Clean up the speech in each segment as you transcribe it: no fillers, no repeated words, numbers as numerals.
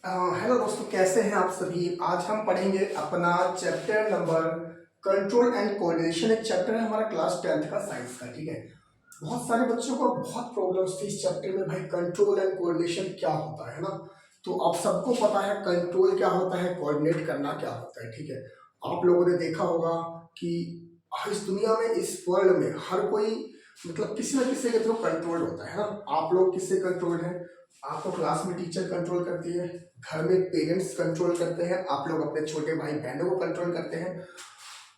Hello दोस्तों, कैसे हैं आप सभी। आज हम पढ़ेंगे अपना chapter number control and coordination. एक चैप्टर है हमारा क्लास 10th का साइंस का। ठीक है, बहुत सारे बच्चों को बहुत प्रॉब्लम्स थी इस चैप्टर में। भाई कंट्रोल एंड कोऑर्डिनेशन क्या होता है ना। तो आप सबको पता है कंट्रोल क्या होता है, कोऑर्डिनेट करना क्या होता है। ठीक है, आप लोगों ने देखा होगा कि इस दुनिया में, इस वर्ल्ड में हर कोई मतलब किसी न किसी के थ्रू कंट्रोल होता है ना। आप लोग किससे कंट्रोल है? आपको क्लास में टीचर कंट्रोल करती है, घर में पेरेंट्स कंट्रोल करते हैं, आप लोग अपने छोटे भाई बहनों को कंट्रोल करते हैं।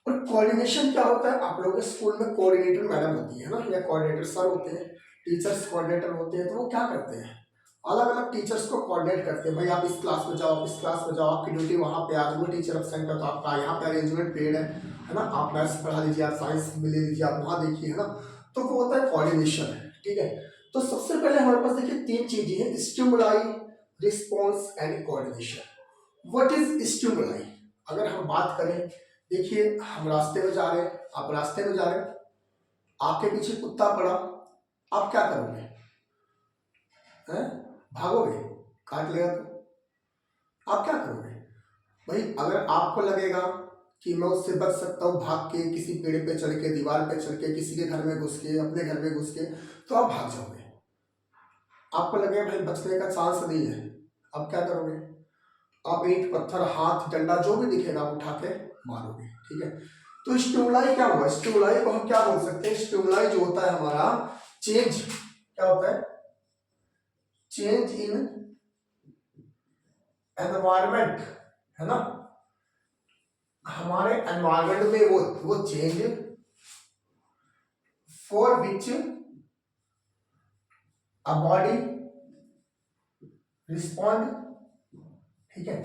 और कोऑर्डिनेशन क्या होता है? आप लोगों के स्कूल में कोऑर्डिनेटर मैडम होती है ना, या कोऑर्डिनेटर सर होते हैं, टीचर्स कोऑर्डिनेटर होते हैं। तो वो क्या करते हैं? अलग अलग टीचर्स को कोऑर्डिनेट करते हैं। भाई आप इस क्लास में जाओ, आप इस क्लास में जाओ, आपकी ड्यूटी वहाँ पे आज वो टीचर अपसेंट है तो आपका यहाँ पे अरेंजमेंट पीरियड है ना। आप मैथ्स पढ़ा लीजिए, आप साइंस में ले लीजिए, आप वहाँ देखिए, है ना। तो वो होता है कोऑर्डिनेशन है। ठीक है, तो सबसे पहले हमारे पास देखिए तीन चीजें हैं: stimuli, response and coordination. What is stimuli? अगर हम बात करें, देखिए हम रास्ते में जा रहे हैं, आप रास्ते में जा रहे हैं, आपके पीछे कुत्ता पड़ा, आप क्या करोगे? हैं? भागोगे? काट लेगा तो आप क्या करोगे? भाई अगर आपको लगेगा कि मैं उससे बच सकता हूँ भाग के, किसी पेड़ पे चढ़ के, दीवार पे चढ़ के, किसी के घर में घुस के, अपने घर में घुस के, तो आप भाग जाओगे। आपको लगेगा भाई बचने का चांस नहीं है, आप क्या करोगे? आप ईंट पत्थर हाथ डंडा जो भी दिखेगा आप उठा के मारोगे। ठीक है, तो स्टिमुलाई क्या हुआ? स्टिमुलाई को हम क्या बोल सकते हैं? स्टिमुलाई जो होता है हमारा चेंज, क्या होता है? चेंज इन एनवायरमेंट, है ना। हमारे एनवायरमेंट में वो change for which a body respond. ठीक है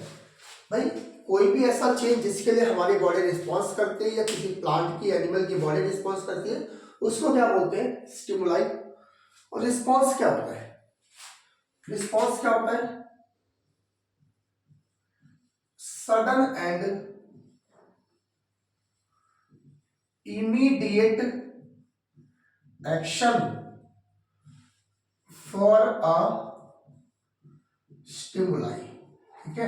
भाई, कोई भी ऐसा चेंज जिसके लिए हमारी बॉडी रिस्पॉन्स करती है, या किसी प्लांट की, एनिमल की बॉडी रिस्पॉन्स करती है, उसको क्या बोलते हैं? स्टिमुलाई। और रिस्पॉन्स क्या होता है? रिस्पॉन्स क्या होता है? Sudden and immediate action for a stimuli. ठीक है,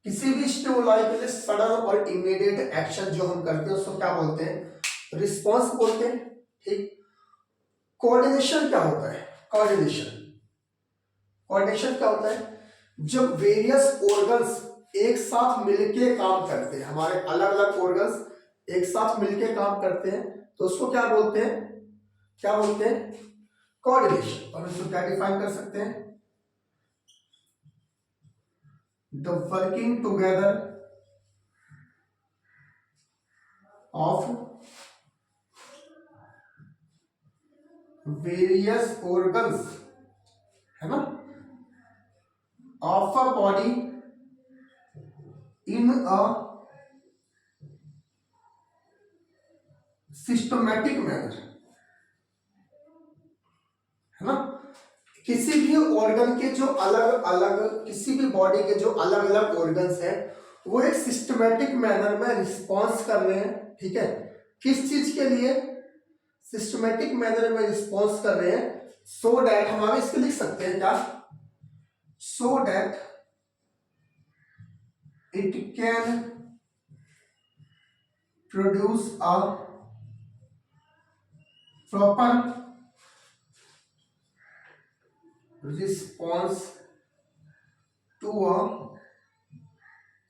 किसी भी स्टिमुलाई के लिए सडन और इमीडिएट एक्शन जो हम करते हैं उसको क्या बोलते हैं? रिस्पॉन्स बोलते हैं। ठीक, कोऑर्डिनेशन क्या होता है? कोऑर्डिनेशन कोऑर्डिनेशन क्या होता है? जब वेरियस ऑर्गन्स एक साथ मिलके काम करते हैं, हमारे अलग अलग ऑर्गन्स एक साथ मिलके काम करते हैं, तो उसको क्या बोलते हैं? क्या बोलते हैं? कोऑर्डिनेशन। और इसको क्या डिफाइन कर सकते हैं? The working together of various organs, है ना, of a body in a systematic manner, है ना। किसी भी ऑर्गन के जो अलग अलग, किसी भी बॉडी के जो अलग अलग ऑर्गन्स हैं, वो एक सिस्टमैटिक मैनर में रिस्पॉन्स कर रहे हैं। ठीक है, किस चीज के लिए? सिस्टमैटिक मैनर में रिस्पॉन्स कर रहे हैं, सो डैट, हम आगे इसके लिख सकते हैं क्या? So that it can produce a proper response to a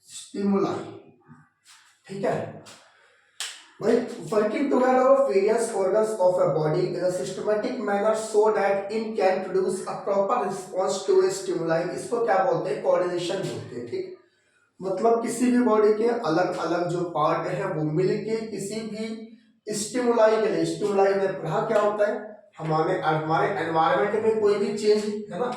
stimuli. ठीक है भाई, working together of various organs of a body in a systematic manner so that it can produce a proper response to a stimuli, इसको क्या बोलते हैं? Coordination बोलते हैं। ठीक, मतलब किसी भी बॉडी के अलग अलग जो पार्ट हैं वो मिलके किसी भी स्टिमुलाई के लिए, स्टिमुलाई में पढ़ा क्या होता है? हमारे हमारे एनवायरनमेंट में कोई भी चेंज, है ना,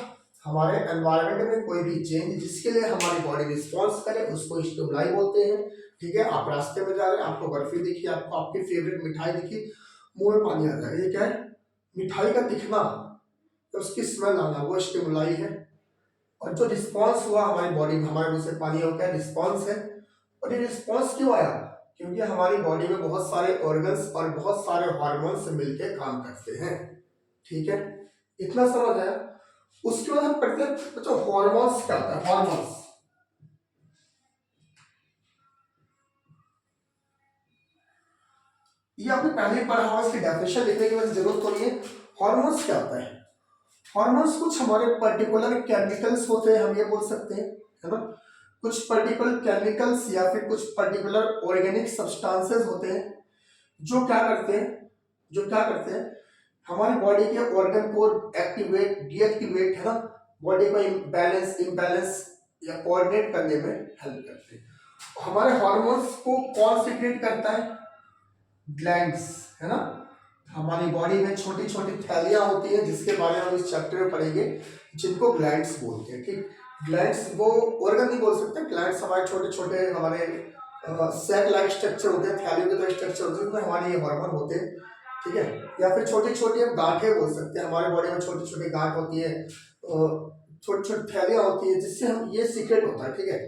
हमारे एनवायरनमेंट में कोई भी चेंज जिसके लिए हमारी बॉडी रिस्पॉन्स करे उसको स्टिमुलाई बोलते हैं। ठीक है, आप रास्ते में जा रहे हैं, आपको बर्फी दिखी, आपको आपकी फेवरेट मिठाई दिखी, मुंह में पानी आ जाएगा, ये क्या है? मिठाई का दिखना, तो उसकी स्मेल आना, वो स्टिमुलाई है। और जो रिस्पॉन्स हुआ हमारी बॉडी में, हमारे मुंह से पानी हो क्या? रिस्पॉन्स है। और ये रिस्पॉन्स क्यों आया? क्योंकि हमारी बॉडी में बहुत सारे ऑर्गन्स और बहुत सारे हार्मोन्स मिलकर काम करते हैं। ठीक है, इतना समझ आया। उसके बाद हम पढ़ते हैं बच्चों हॉर्मोन्स क्या होता है। हॉर्मोन्स ये आपने पहले ही पढ़ा होगा, इसकी डेफिनेशन लिखने की वजह जरूरत तो नहीं है। हॉर्मोन्स क्या होता है? हॉर्मोन्स कुछ हमारे पर्टिकुलर केमिकल्स होते हैं, हम ये बोल सकते हैं, है ना। कुछ पर्टिकुलर केमिकल्स या फिर कुछ पर्टिकुलर ऑर्गेनिक सब्सटेंसेस होते हैं जो क्या करते हैं, हमारी बॉडी के ऑर्गन को एक्टिवेट डीएक्टिवेट, है ना, बॉडी को बैलेंस इम्बैलेंस या कोऑर्डिनेट करने में हेल्प करते हैं। हमारे हॉर्मोन्स को कौन सीक्रेट करता है? ग्लैंड्स, है ना। हमारी बॉडी में छोटी छोटी थैलियां होती हैं जिसके बारे में हम इस चैप्टर में पढ़ेंगे, जिनको ग्लैंड्स बोलते हैं। ठीक, ग्लैंड्स वो ऑर्गन नहीं बोल सकते, ग्लैंड्स हमारे छोटे छोटे हमारे सेक लाइक स्ट्रक्चर होते हैं, थैलियों के तरह स्ट्रक्चर होते हैं, जिसमें हमारे ये हार्मोन होते हैं। ठीक है, या फिर छोटी छोटी हम गांठें बोल सकते हैं, हमारे बॉडी में छोटी छोटी गांठ होती है, छोटी छोटी थैलियां होती है जिससे हम ये सीक्रेट होता है। ठीक है,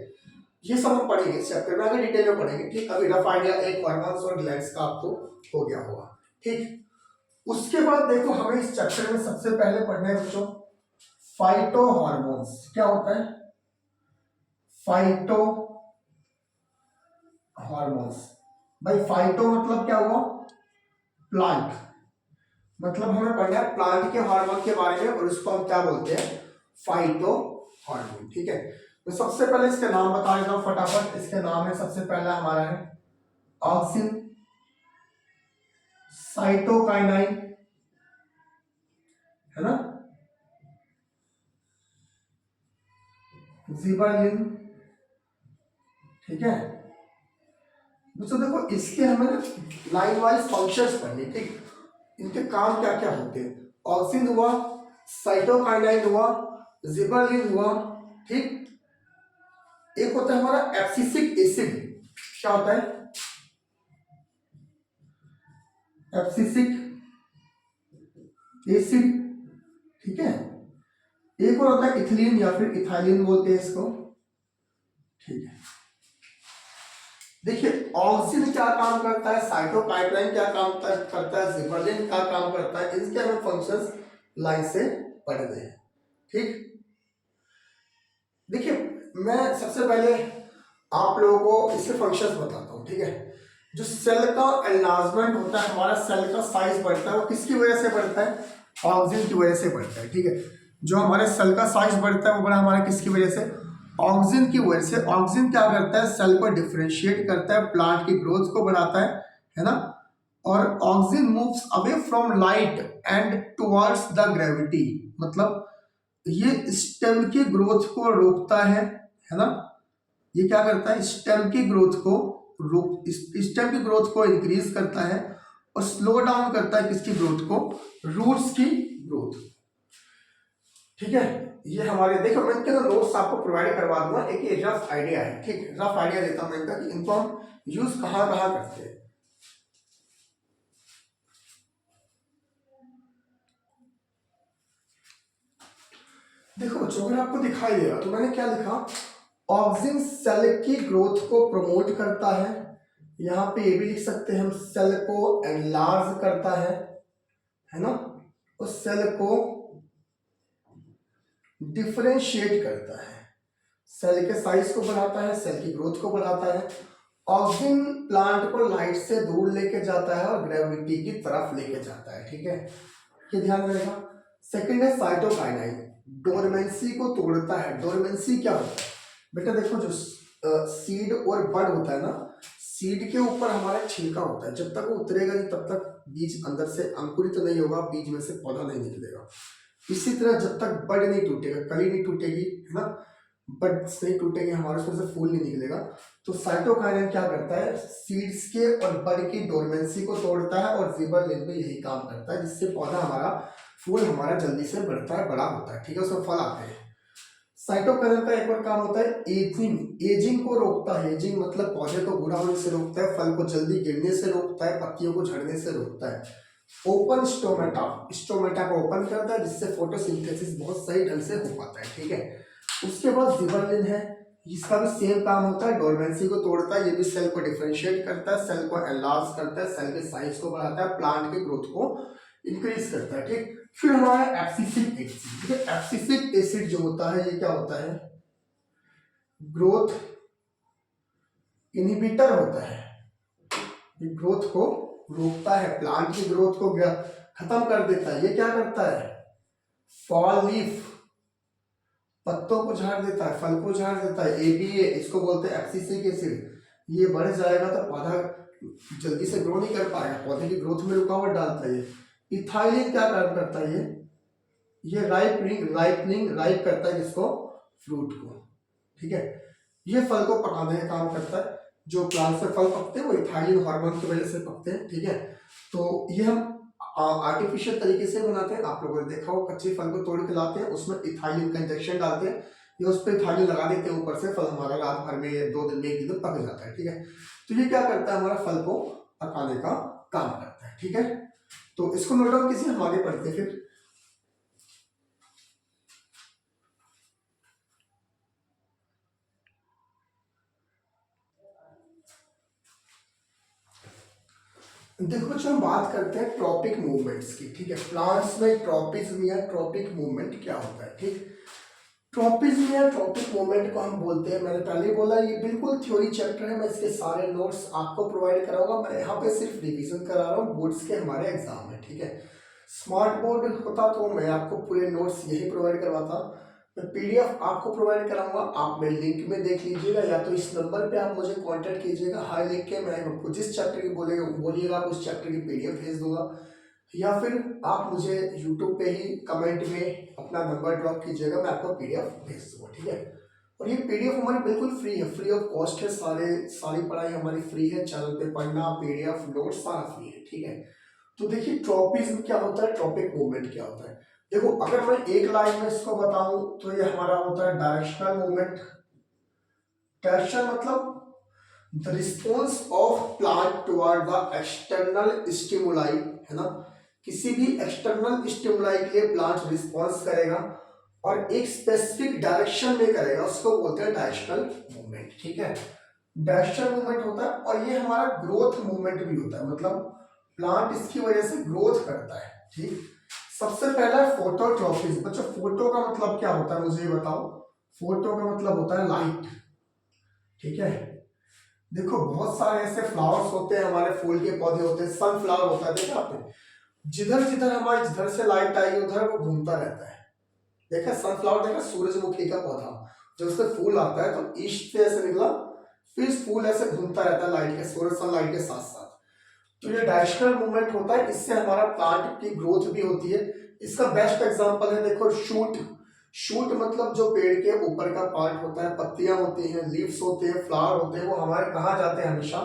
ये सब हम पढ़ेंगे इस चैप्टर में, आगे डिटेल में पढ़ेंगे। ठीक, अभी रफ आइडिया एक हार्मोन्स और ग्लैंड्स का आपको हो गया होगा। ठीक, उसके बाद देखो हमें इस चैप्टर में सबसे पहले पढ़ना है बच्चों फाइटो हार्मोन्स। क्या होता है फाइटो हार्मोन्स? भाई फाइटो मतलब क्या हुआ? प्लांट, मतलब हमें पढ़ना है प्लांट के हार्मोन के बारे में, और उसको हम क्या बोलते हैं? Phyto hormone. ठीक है, तो सबसे पहले इसके नाम बता देता हूं फटाफट। इसके नाम है, सबसे पहला हमारा है ऑक्सिन, साइटोकाइनाइन, है ना, जिबरलिन। ठीक है दोस्तों, देखो इसके हमें ना लाइन वाइज फंक्शंस पढ़ने। ठीक, इनके काम क्या क्या होते हैं। ऑक्सिन हुआ, साइटोकाइनाइन हुआ, जिबरलिन हुआ। ठीक, एक होता है हमारा एब्सिसिक एसिड। क्या होता है? Abscisic acid. ठीक है, एक और होता है इथिलीन या फिर इथाइलिन बोलते हैं इसको। ठीक है, देखिए ऑक्सिन क्या काम करता है, साइटोकाइनाइन क्या काम करता है, जिबरलिन क्या काम करता है, इसके हमें फंक्शंस लाइन से पढ़ने हैं। ठीक, देखिए मैं सबसे पहले आप लोगों को इसके फंक्शंस बताता हूँ। ठीक है, जो सेल का एनलार्जमेंट होता है, हमारा सेल का साइज बढ़ता है, वो किसकी वजह से बढ़ता है? ऑक्सिन की वजह से बढ़ता है। ठीक है, जो हमारे सेल का साइज बढ़ता है वो बढ़ा हमारा किसकी वजह से? ऑक्सिन की वजह से। ऑक्सिन क्या करता है? सेल को डिफरेंशिएट करता है, प्लांट की ग्रोथ को बढ़ाता है ना। और auxin moves away from light and towards the gravity, मतलब ये स्टेम की ग्रोथ को रोकता है ना। ये क्या करता है? स्टेम की ग्रोथ को स्टेम की ग्रोथ को इंक्रीज करता है और स्लो डाउन करता है किसकी ग्रोथ को? रूट्स की ग्रोथ। ठीक है, ये हमारे देखो मैं इनके नोट्स आपको प्रोवाइड करवा दूंगा, एक ये रफ आइडिया है। ठीक, रफ आइडिया देता हूं इनका कि इनको हम यूज कहां कहां करते हैं। देखो बच्चों, अगर आपको दिखाई दे रहा तो मैंने क्या लिखा, ऑक्सिन सेल की ग्रोथ को प्रमोट करता है। यहाँ पे ये भी लिख सकते हैं हम, सेल को एनलार्ज करता है ना, और सेल को डिफरेंशिएट करता है, सेल के साइज को बढ़ाता है, सेल की ग्रोथ को बढ़ाता है। ऑक्सिन प्लांट को लाइट से दूर लेके जाता है और ग्रेविटी की तरफ लेके जाता है। ठीक है, ये ध्यान रहेगा। सेकंड है साइटोकाइनाइन, डोरमेंसी को तोड़ता है। डोरमेंसी क्या होता है बेटा? देखो जो सीड और बड होता है ना, सीड के ऊपर हमारा छिलका होता है, जब तक वो उतरेगा नहीं तब तक बीज अंदर से अंकुरित नहीं होगा, बीज में से पौधा नहीं निकलेगा। इसी तरह जब तक बड नहीं टूटेगा, कली नहीं टूटेगी, है ना, बड्स नहीं टूटेंगे हमारे, उसमें से फूल नहीं निकलेगा। तो साइटोकाइनेन क्या करता है? सीड्स के और बड की डोरमेंसी को तोड़ता है, और जिबरलिन भी यही काम करता है, जिससे पौधा हमारा, फूल हमारा जल्दी से बढ़ता है, बड़ा होता है। ठीक है, उसमें फल आते हैं। साइटोकाइनेन का एक और काम होता है एजिंग। एजिंग को रोकता है। एजिंग मतलब पौधे को बूढ़ा होने से रोकता है, फल को जल्दी गिरने से रोकता है, पत्तियों को झड़ने से रोकता है। ओपन स्टोमेटा, स्टोमेटा को ओपन करता है, जिससे फोटोसिंथेसिस बहुत सही ढंग से हो पाता है। ठीक है, उसके बाद जिबरलिन है, इसका भी सेम काम होता है, डोरमेंसी को तोड़ता है, ये भी सेल को डिफरेंशिएट करता है, सेल को एनलार्ज करता है, सेल के साइज को बढ़ाता है, प्लांट के ग्रोथ को इंक्रीज करता है। ठीक, फिर हमारा एब्सिसिक एसिड। एब्सिसिक एसिड जो होता है ये क्या होता है, ग्रोथ इनहिबिटर होता है, ये ग्रोथ को रोकता है, प्लांट की ग्रोथ को खत्म कर देता है। ये क्या करता है, फॉल लीफ, पत्तों को झाड़ देता है, फल को झाड़ देता है। एबीए इसको बोलते हैं एब्सिसिक एसिड। ये बढ़ जाएगा तो पौधा जल्दी से ग्रो नहीं कर पाएगा, पौधे की ग्रोथ में रुकावट डालता है। इथाइलिन क्या काम करता है, ये राइप करता है किसको, फ्रूट को, ठीक है। ये फल को पकाने का काम करता है। जो प्लांट से फल पकते हैं वो इथाइलिन हार्मोन की वजह से पकते हैं, ठीक है। तो ये हम आर्टिफिशियल तरीके से बनाते हैं। आप लोगों ने देखा हो, कच्चे फल को तोड़ के लाते हैं, उसमें इथाइलिन का इंजेक्शन डालते हैं, या उस पर इथाइलिन लगा देते हैं ऊपर से, फल हमारा रात भर में 2 दिन में 1 दिन पक जाता है, ठीक है। तो ये क्या करता है, हमारा फल को पकाने का काम करता है, ठीक है। तो इसको नोट डाउन कीजिए, हम आगे पढ़ते हैं फिर। देखो जो हम बात करते हैं ट्रॉपिक मूवमेंट्स की, ठीक है। प्लांट्स में ट्रॉपिज्म या ट्रॉपिक मूवमेंट क्या होता है, ठीक। ट्रॉपिज्म या ट्रॉपिक मूवमेंट को हम बोलते हैं, मैंने पहले बोला ये बिल्कुल थ्योरी चैप्टर है, मैं इसके सारे नोट्स आपको प्रोवाइड कराऊंगा। मैं यहाँ पे सिर्फ रिवीजन करा रहा हूँ, बोर्ड्स के हमारे एग्जाम में, ठीक है। स्मार्ट बोर्ड होता तो मैं आपको पूरे नोट्स यही प्रोवाइड करवाता। मैं पीडीएफ आपको प्रोवाइड कराऊंगा, आप मेरे लिंक में देख लीजिएगा, या तो इस नंबर पे आप मुझे कांटेक्ट कीजिएगा, हाय लिख के, मैं आपको जिस चैप्टर की बोलिएगा आप उस चैप्टर की पीडीएफ भेज दूंगा, या फिर आप मुझे यूट्यूब पे ही कमेंट में अपना नंबर ड्रॉप कीजिएगा, मैं आपको पीडीएफ भेज दूंगा, ठीक है। और ये पीडीएफ हमारी बिल्कुल फ्री है, फ्री ऑफ कॉस्ट है, सारी पढ़ाई हमारी फ्री है, चैनल पे पढ़ना, पीडीएफ नोट्स सारा फ्री है, ठीक है। तो देखिए ट्रॉपिज्म क्या होता है, ट्रॉपिक मूवमेंट क्या होता है। देखो अगर मैं एक लाइन में इसको बताऊं तो ये हमारा होता है डायरेक्शनल मूवमेंट। डायरेक्शन मतलब the response of plant toward the external stimuli, है ना। किसी भी एक्सटर्नल स्टिमुलाई के लिए प्लांट रिस्पॉन्स करेगा और एक स्पेसिफिक डायरेक्शन में करेगा, उसको बोलते हैं डायरेक्शनल मूवमेंट, ठीक है। डायरेक्शनल मूवमेंट होता है, और ये हमारा ग्रोथ मूवमेंट भी होता है, मतलब प्लांट इसकी वजह से ग्रोथ करता है, ठीक। सबसे पहला फोटोट्रॉपिज्म। बच्चों फोटो का मतलब क्या होता है मुझे ये बताओ। फोटो का मतलब होता है लाइट, ठीक है। देखो बहुत सारे ऐसे फ्लावर्स होते हैं, हमारे फूल के पौधे होते हैं, सनफ्लावर होता है, देखा आपने, जिधर जिधर हमारी जिधर से लाइट आई उधर वो घूमता रहता है। देखा सनफ्लावर, देखा सूरजमुखी का पौधा, जब उससे फूल आता है तो ईस्ट से ऐसे निकला, फिर फूल ऐसे घूमता रहता है लाइट के, सूरज सनलाइट के साथ साथ। तो ये डायरेक्शनल मूवमेंट होता है, इससे हमारा प्लांट की ग्रोथ भी होती है। इसका बेस्ट एग्जांपल है, देखो शूट। शूट मतलब जो पेड़ के ऊपर का पार्ट होता है, पत्तियां होती हैं, लीव्स होते हैं, फ्लावर होते हैं, वो हमारे कहाँ जाते हैं, हमेशा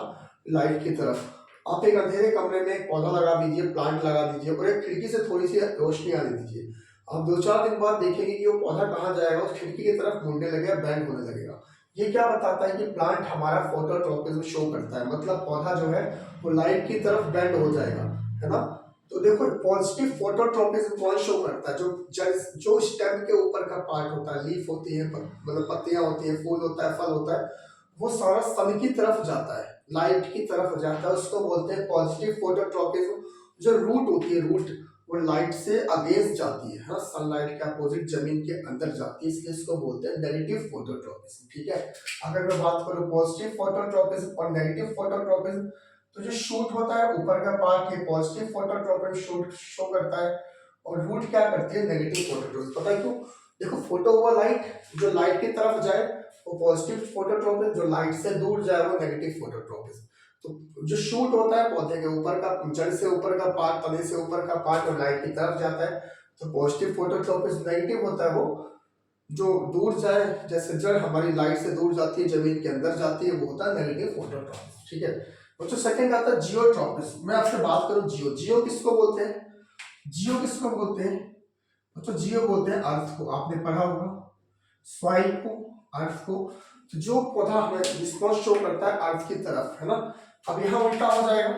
लाइट की तरफ। आप एक अंधेरे कमरे में एक पौधा लगा दीजिए, प्लांट लगा दीजिए, और एक खिड़की से थोड़ी सी रोशनी आने दीजिए, आप 2-4 दिन बाद देखेंगे कि वो पौधा कहाँ जाएगा, उस खिड़की की तरफ मुड़ने लगेगा, बैंड होने लगेगा। ये क्या बताता है कि प्लांट हमारा फोटोट्रॉपिज्म शो करता है, मतलब पौधा जो है वो लाइट की तरफ बेंड हो जाएगा, है ना। तो देखो पॉजिटिव फोटोट्रॉपिज्म कौन शो करता है, जो स्टेम के ऊपर का पार्ट होता है, लीफ होती है, मतलब पत्तियां होती है, फूल होता है, फल होता है, वो सारा सन की तरफ जाता है, लाइट की तरफ जाता है, उसको बोलते हैं पॉजिटिव फोटोट्रॉपिज्म। जो रूट होती है, रूट वो लाइट से अगेंस्ट जाती है, हाँ, सनलाइट के अपोजिट जमीन के अंदर जाती है, इसलिए इसको बोलते हैं नेगेटिव फोटोट्रॉपिज्म, ठीक है। अगर मैं बात करूं पॉजिटिव फोटोट्रॉपिज्म और नेगेटिव फोटोट्रॉपिज्म, तो जो शूट होता है ऊपर का पार्ट, ये पॉजिटिव फोटोट्रॉपिज्म शूट शो करता है, और रूट क्या करती है, नेगेटिव फोटोट्रॉपिज्म। पता है क्यों, देखो फोटो हुआ लाइट, जो लाइट की तरफ जाए वो पॉजिटिव फोटोट्रॉपिज्म, जो लाइट से दूर जाए वो नेगेटिव फोटोट्रॉपिज्म। तो जो शूट होता है पौधे के ऊपर का, जड़ से ऊपर का पार्ट, तने से ऊपर का पार्ट, और लाइट की तरफ जाता है, तो पॉजिटिव फोटोट्रॉपिज्म। नेगेटिव होता है वो जो दूर जाए, जैसे जड़ हमारी लाइट से दूर जाती है, जमीन के अंदर जाती है, वो होता है नेगेटिव फोटोट्रॉपिज्म, ठीक है। तो सेकंड आता है जियोट्रॉपिज्म। मैं आपसे बात करूं जियो किसको बोलते हैं, जियो किसको बोलते हैं, तो जियो बोलते हैं अर्थ को, आपने पढ़ा होगा, सॉइल को, अर्थ को। तो जो पौधा हमें रिस्पॉन्स शो करता है अर्थ की तरफ, है ना। अब यहाँ उल्टा हो जाएगा,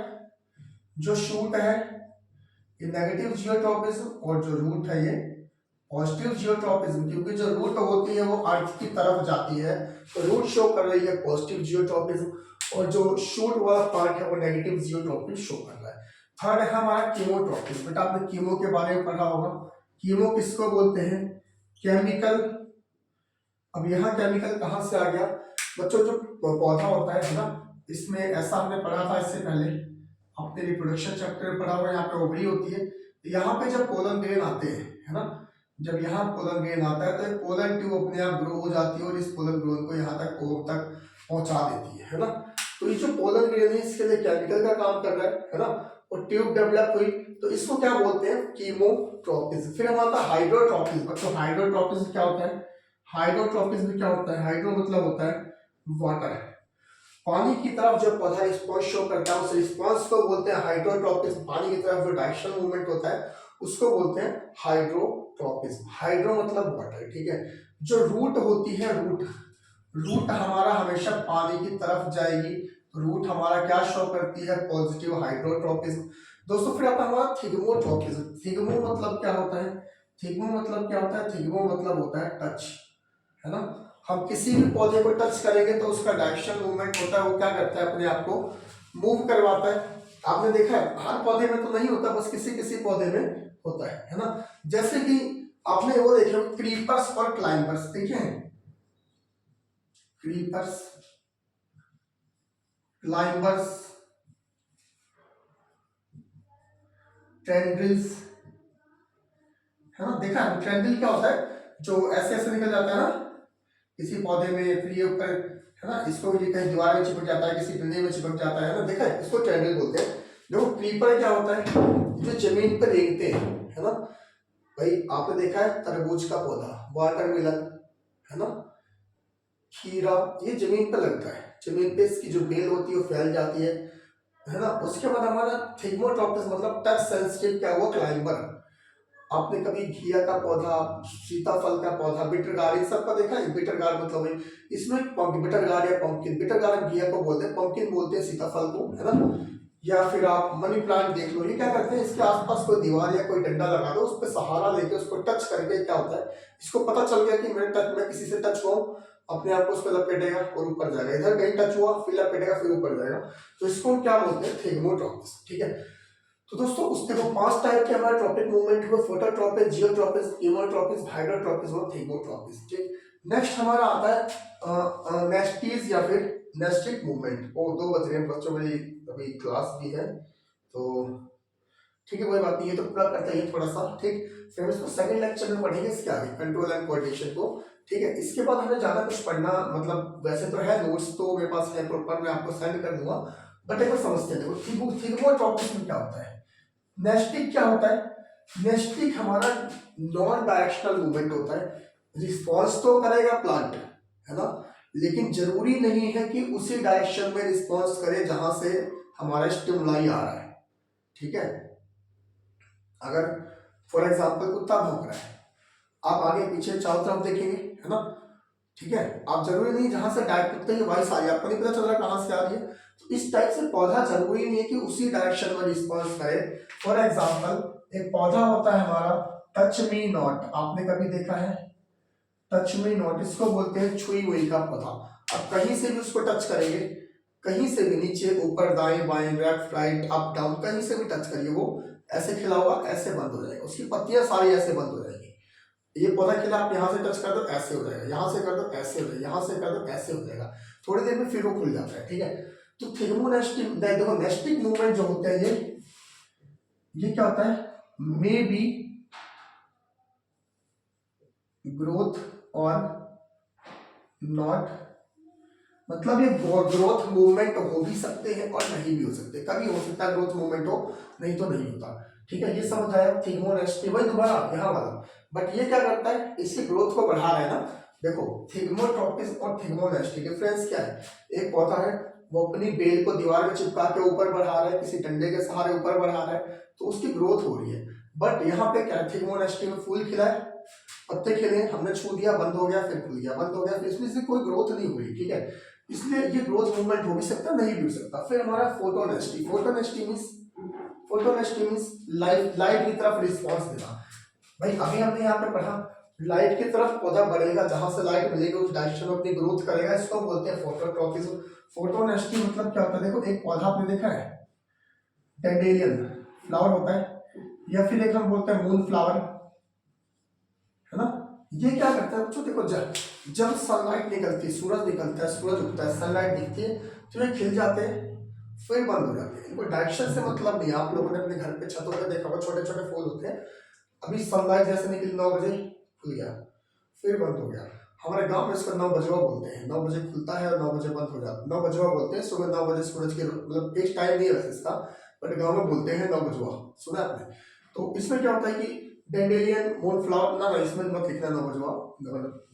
जो शूट है ये नेगेटिव जियोट्रॉपिज्म, और जो रूट है ये पॉजिटिव जियोट्रॉपिज्म, क्योंकि जो रूट होती है वो अर्थ की तरफ जाती है, तो रूट शो कर रही है पॉजिटिव जियोट्रॉपिज्म, और जो शूट वाला पार्ट है वो नेगेटिव जियोट्रॉपिज्म शो कर रहा है। थर्ड है हमारा कीमोट्रॉपिज्म। बेटा आपने कीमो के बारे में पढ़ा होगा। कीमो किसको बोलते हैं? केमिकल। अब यहाँ केमिकल कहाँ से आ गया बच्चों? जो पौधा होता है ना, इसमें ऐसा हमने पढ़ा था इससे पहले, आपने रिप्रोडक्शन चैप्टर में पढ़ा हुआ। यहाँ पे ओवरी होती है, यहाँ पे जब पोलन ग्रेन आते हैं, है ना, जब यहाँ पोलन ग्रेन आता है तो एक पोलन ट्यूब अपने आप ग्रो हो जाती है और इस पोलन ग्रेन को यहाँ तक ओव तक पहुंचा देती है ना। तो ये जो पोलन ग्रेन है इसके लिए केमिकल का काम कर रहा है ना, और ट्यूब डेवलप हुई तो इसको क्या बोलते हैं? कीमोट्रॉपिज्म। फिर हमारा हाइड्रोट्रॉपिज्म। बच्चों हाइड्रोट्रॉपिज्म क्या होता है? हाइड्रोट्रॉपिज्म क्या होता है? हाइड्रो मतलब होता है वाटर, पानी की तरफ जब पौधा रिस्पॉन्स शो करता है उस रिस्पॉन्स को बोलते हैं हाइड्रोट्रॉपिज्म। पानी की तरफ जो डायरेक्शनल मूवमेंट होता है उसको बोलते हैं हाइड्रोट्रॉपिज्म। हाइड्रो मतलब वाटर, ठीक है। जो रूट होती है, रूट हमारा हमेशा पानी की तरफ जाएगी, रूट हमारा क्या शो करती है? Positive hydrotropism. दोस्तों फिर आता है हमारा थिग्मोट्रॉपिज्म। थिग्मो मतलब क्या होता है? थिग्मो मतलब क्या होता है? थिग्मो मतलब होता है टच, है ना। हम किसी भी पौधे को टच करेंगे तो उसका डायरेक्शन मूवमेंट होता है, वो क्या करता है? अपने आप को मूव करवाता है। आपने देखा है हर पौधे में तो नहीं होता, बस किसी किसी पौधे में होता है ना। जैसे कि आपने वो देखे क्रीपर्स और क्लाइंबर्स देखे हैं? क्रीपर्स, क्लाइंबर्स, टेंड्रिल्स, है ना। देखा है टेंड्रिल क्या होता है? जो ऐसे ऐसे निकल जाता है ना किसी पौधे में, फिर ये ऊपर, है ना, इसको भी कहीं दीवार में चिपक जाता है, किसी डंडे में चिपक जाता है ना। देखा है, इसको टेंड्रिल बोलते हैं। देखो क्रीपर क्या होता है? जो जमीन पर रेंगते हैं, है ना। भाई आपने देखा है तरबूज का पौधा, वाटरमेलन, है ना, खीरा, ये जमीन पर लगता है, जमीन पे इसकी जो बेल होती है वो फैल जाती है ना। उसके बाद हमारा थिग्मोट्रॉपिस मतलब टच सेंसिटिव क्या हुआ? क्लाइंबर। आपने कभी घिया का पौधा, सीताफल का पौधा, बिटर गार्ड, इन सबका देखा है? बिटर गार्ड मतलब है इसमें बिटर गार्ड या पंपकिन, बिटर गार्ड घिया को बोलते हैं, पंपकिन बोलते हैं सीताफल को, है ना। या फिर आप मनी प्लांट देख लो, ये क्या करते हैं? इसके आसपास कोई दीवार या कोई डंडा लगा दो, उस पर सहारा लेके उसको टच करके क्या होता है? इसको पता चल गया कि मैं किसी से टच हुआ, अपने आप को उस पर लपेटेगा और ऊपर जाएगा। इधर कहीं टच हुआ फिर लपेटेगा फिर ऊपर जाएगा। तो इसको क्या बोलते हैं? थिग्मोट्रॉपिस, ठीक है। तो दोस्तों उस देखो 5 टाइप के हमारे ट्रॉपिक मूवमेंट हुए, फोटोट्रॉपिस, जियोट्रॉपिस, कीमोट्रॉपिस, हाइड्रोट्रॉपिस और थिग्मोट्रॉपिस, ठीक। नेक्स्ट हमारा आता है नेस्टीज या फिर नेस्टिक मूवमेंट। वो 2 बज रहे हैं बच्चों, मेरी अभी क्लास भी है तो ठीक है, कोई बात नहीं, ये तो पूरा करते हैं थोड़ा सा, ठीक। फिर इसको सेकंड लेक्चर में पढ़ेंगे इसके आगे कंट्रोल एंड कोऑर्डिनेशन को, ठीक है। इसके बाद हमें ज्यादा कुछ पढ़ना, मतलब वैसे तो है नोट्स तो मेरे पास है प्रॉपर, मैं आपको सेंड कर दूंगा, बट एक बार समझते हैं। देखो थिग्मोट्रॉपिस में क्या होता है? नेस्टिक क्या होता है? नेस्टिक हमारा नॉन डायरेक्शनल मूवमेंट होता है। रिस्पॉन्स तो करेगा प्लांट, है ना, लेकिन जरूरी नहीं है कि उसी डायरेक्शन में रिस्पॉन्स करे जहां से हमारा स्टिमुलाई आ रहा है, ठीक है। अगर फॉर एग्जांपल कुत्ता भौंक रहा है, आप आगे पीछे चारों तरफ देखेंगे, है ना, ठीक है। आप जरूरी नहीं जहां से डायरेक्ट कुत्ते की वॉइस आ रही है, आपको नहीं पता चल रहा कहां से आ रही है, तो इस टाइप से पौधा जरूरी नहीं है कि उसी डायरेक्शन में रिस्पॉन्स करे। फॉर एग्जांपल एक पौधा होता है हमारा टच मी नॉट, आपने कभी देखा है? टच मी नॉट, इसको बोलते हैं छुई हुई का पौधा। अब कहीं से भी उसको टच करेंगे, कहीं से भी, नीचे ऊपर दाएं बाएं लेफ्ट राइट अप डाउन, कहीं से भी टच करिए, वो ऐसे खिला हुआ ऐसे बंद हो जाएगा, उसकी पत्तियां सारी ऐसे बंद हो जाएगी। ये पौधा खिला, आप यहाँ से टच कर दो ऐसे हो जाएगा, यहाँ से कर दो ऐसे हो जाएगा, यहाँ से कर दो ऐसे हो जाएगा, थोड़ी देर में फिर वो खुल जाता है, ठीक है। तो थिग्मोनेस्टिक, देखो नेस्टिक मूवमेंट जो होते हैं ये क्या होता है? मे बी ग्रोथ और नॉट, मतलब ये ग्रोथ मूवमेंट हो भी सकते हैं और नहीं भी हो सकते, कभी हो सकता है ग्रोथ मूवमेंट हो, नहीं तो नहीं होता, ठीक है। ये समझ आया थिग्मोनेस्टिक, वही दोबारा यहाँ वाला, बट ये क्या करता है? इसकी ग्रोथ को बढ़ा रहा है ना। देखो थिग्मोट्रॉपिस और थिग्मोनेस्टिक डिफरेंस क्या है? एक पौधा है वो अपनी बेल को दीवार में चिपका के ऊपर बढ़ा रहा है, किसी डंडे के सहारे ऊपर बढ़ा रहा है, तो उसकी ग्रोथ हो रही है। बट यहाँ पे क्या, थिग्मोनेस्टिक में फूल खिला है, पत्ते खिले, हमने छू दिया, बंद हो गया, फिर खुल गया, बंद हो गया, फिर इसमें से कोई ग्रोथ नहीं हुई, ठीक है। इसलिए ये ग्रोथ मूवमेंट हो भी सकता, नहीं भी हो सकता। फिर हमारा फोटोनेस्टी, फोटोनेस्टी मींस लाइट की तरफ रिस्पॉन्स देना। भाई अभी हमने यहाँ पे पढ़ा लाइट की तरफ पौधा बढ़ेगा, जहां से लाइट मिलेगी उस डायरेक्शन में अपनी ग्रोथ करेगा, इसको बोलते हैं फोटोट्रॉपिज्म। फोटोनेस्टी मतलब क्या होता है? देखो एक पौधा आपने देखा है डेंडेलियन, फ्लावर होता है, या फिर एक हम बोलते हैं मून फ्लावर, है ना। ये क्या करता है बच्चों, देखो जब सनलाइट निकलती है, सूरज निकलता है, सूरज उगता है, सनलाइट दिखती है तो ये खिल जाते हैं, फिर बंद हो जाते हैं। इनको डायरेक्शन से मतलब नहीं है। आप लोगों ने अपने घर पे छतों पे देखा होगा, छोटे छोटे फूल होते हैं, अभी सनलाइट जैसे निकली 9 बजे खुल गया, फिर बंद हो गया। हमारे गांव में इसको 9 बजवा बोलते हैं। 9 बजे खुलता है और 9 बजे बंद हो जाता है। 9 बजवा बोलते हैं, सुबह 9 बजे सूरज के, मतलब एक टाइम नहीं है वैसे इसका, बट गांव में बोलते हैं 9 बजवा, सुना आपने। तो इसमें क्या होता है कि डेंडेलियन मून फ्लावर ना, इसमें मत लिखना 9 बजवा,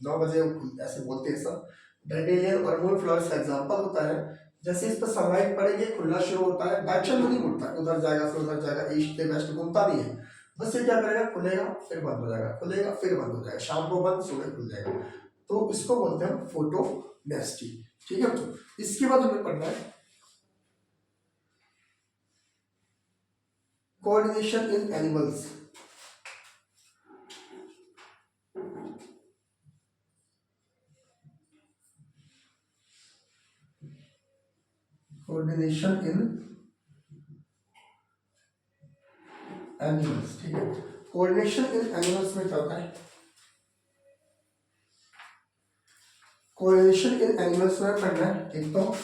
9 बजे ऐसे बोलते हैं सब। डेंडेलियन और मून फ्लावर्स का एग्जाम्पल होता है, जैसे इस पर सनलाइट पड़ेगी खुलना शुरू होता है, डायरेक्शन में नहीं मुड़ता, उधर जाएगा फिर उधर जाएगा, ईस्ट से वेस्ट घूमता नहीं है, बस ये क्या करेगा, खुलेगा फिर बंद हो जाएगा, खुलेगा फिर बंद हो जाएगा, शाम को बंद सुबह खुल जाएगा। तो इसको बोलते हैं फोटोनेस्टी। ठीक है बच्चों, इसके बाद हमें पढ़ना है coordination in animals. Coordination in animals, ठीक है। कोऑर्डिनेशन इन एनिमल्स में क्या होता है, कोऑर्डिनेशन इन एनिमल्स में पढ़ना है एक तो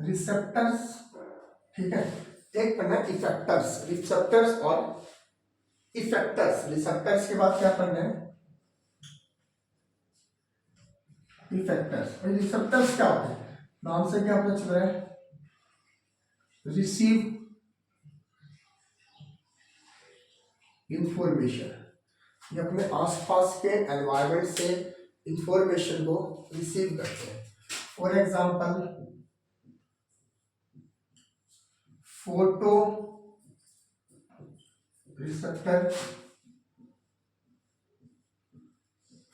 रिसेप्टर्स, ठीक है, एक पढ़ना है इफेक्टर्स, रिसेप्टर्स और इफेक्टर्स। रिसेप्टर्स के बाद क्या पढ़ना है, इफेक्टर्स। रिसेप्टर्स क्या होते हैं, नाम से क्या पता चल रहा है, रिसीव इंफॉर्मेशन, ये अपने आसपास के एनवायरनमेंट से इंफॉर्मेशन को रिसीव करते हैं। For example photo receptor,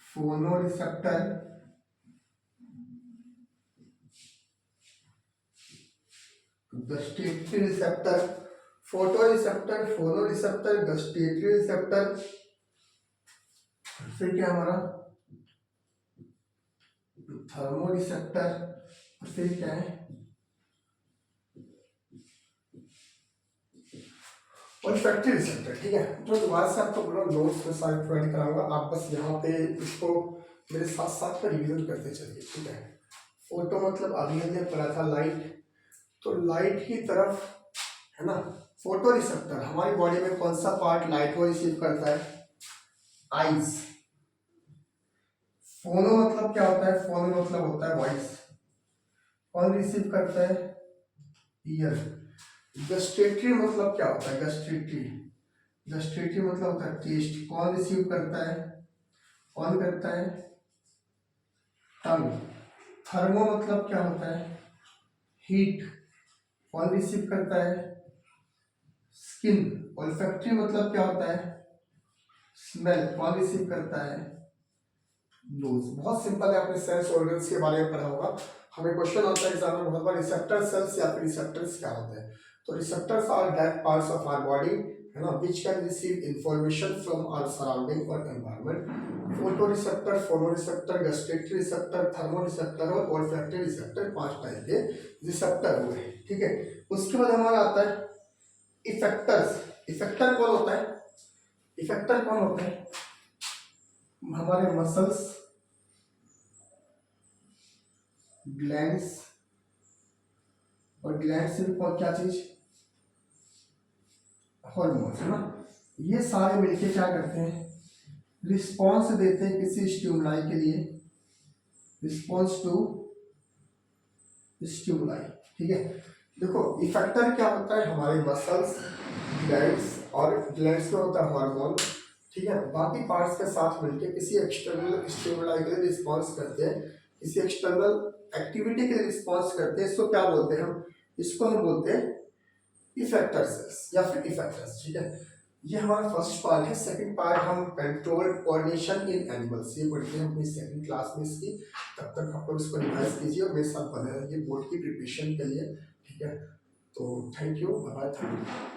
phono receptor, gustatory receptor. Photo receptor, phono receptor, gustatory receptor, फिर क्या हमारा थर्मो रिसेप्टर, फिर क्या है और फैक्ट्री रिसेप्टर। ठीक है, तो दोबारा से आपको पूरा नोट्स में सारे प्रोवाइड कराऊंगा, आप बस यहाँ पे इसको मेरे साथ साथ पर रिवीजन करते चलिए। ठीक है, फोटो मतलब अभी हमने पढ़ा था लाइट, तो लाइट की तरफ, है ना। फोटो रिसेप्टर हमारी बॉडी में कौन सा पार्ट लाइट को रिसीव करता है, आईज। फोनो मतलब क्या होता है, फोनो मतलब होता है वॉइस, कौन रिसीव करता है, ईयर। गस्टेटरी मतलब क्या होता है, गस्टेटरी, गस्टेटरी मतलब होता है टेस्ट, कौन रिसीव करता है, कौन करता है, टंग। थर्मो मतलब क्या होता है, हीट, कौन रिसीव करता है, स्किन। ओल्फैक्टरी मतलब क्या होता है, स्मेल, कौन रिसीव करता है, नोज। बहुत सिंपल है, आपने सेंस ऑर्गन्स के बारे में पढ़ा होगा, हमें क्वेश्चन आता है एग्जाम में बहुत बार, रिसेप्टर सेल्स या फिर रिसेप्टर्स क्या होते हैं। तो receptors are that parts of our body, है ना, which can receive information from our surrounding और environment. Photo receptor, phono receptor, gustatory receptor, thermo receptor और ओल्फैक्टरी रिसेप्टर, 5 टाइप के रिसेप्टर हुए। ठीक है, उसके बाद हमारा आता है इफेक्टर्स। इफेक्टर कौन होता है, इफेक्टर कौन होते हैं, हमारे मसल्स, ग्लैंड्स, और ग्लैंड से भी कौन क्या चीज, हॉर्मोन्स, है ना। ये सारे मिलके क्या करते हैं, रिस्पॉन्स देते हैं किसी स्टिमुलाई के लिए, रिस्पॉन्स टू स्टिमुलाई। ठीक है, देखो इफेक्टर क्या होता है, हमारे मसल्स, ग्लैंड्स, और ग्लैंड्स में होता है हार्मोन। ठीक है, बाकी पार्ट्स के साथ मिलके किसी एक्सटर्नल स्टिमुलाई के लिए रिस्पॉन्स करते हैं, किसी एक्सटर्नल एक्टिविटी के लिए रिस्पॉन्स करते हैं, इसको क्या बोलते हैं हम, इसको हम बोलते हैं इफेक्टर सेल्स या फिर इफेक्टर्स। ठीक है, ये हमारा फर्स्ट पार्ट है। सेकंड पार्ट हम कंट्रोल कोऑर्डिनेशन इन एनिमल्स, ये पढ़ते हैं अपनी सेकंड क्लास में इसकी। तब तक आप लोग इसको रिवाइज कीजिए और मेरे साथ बने रहिए बोर्ड की प्रिपरेशन के लिए। ठीक है, तो थैंक यू, बाय बाय।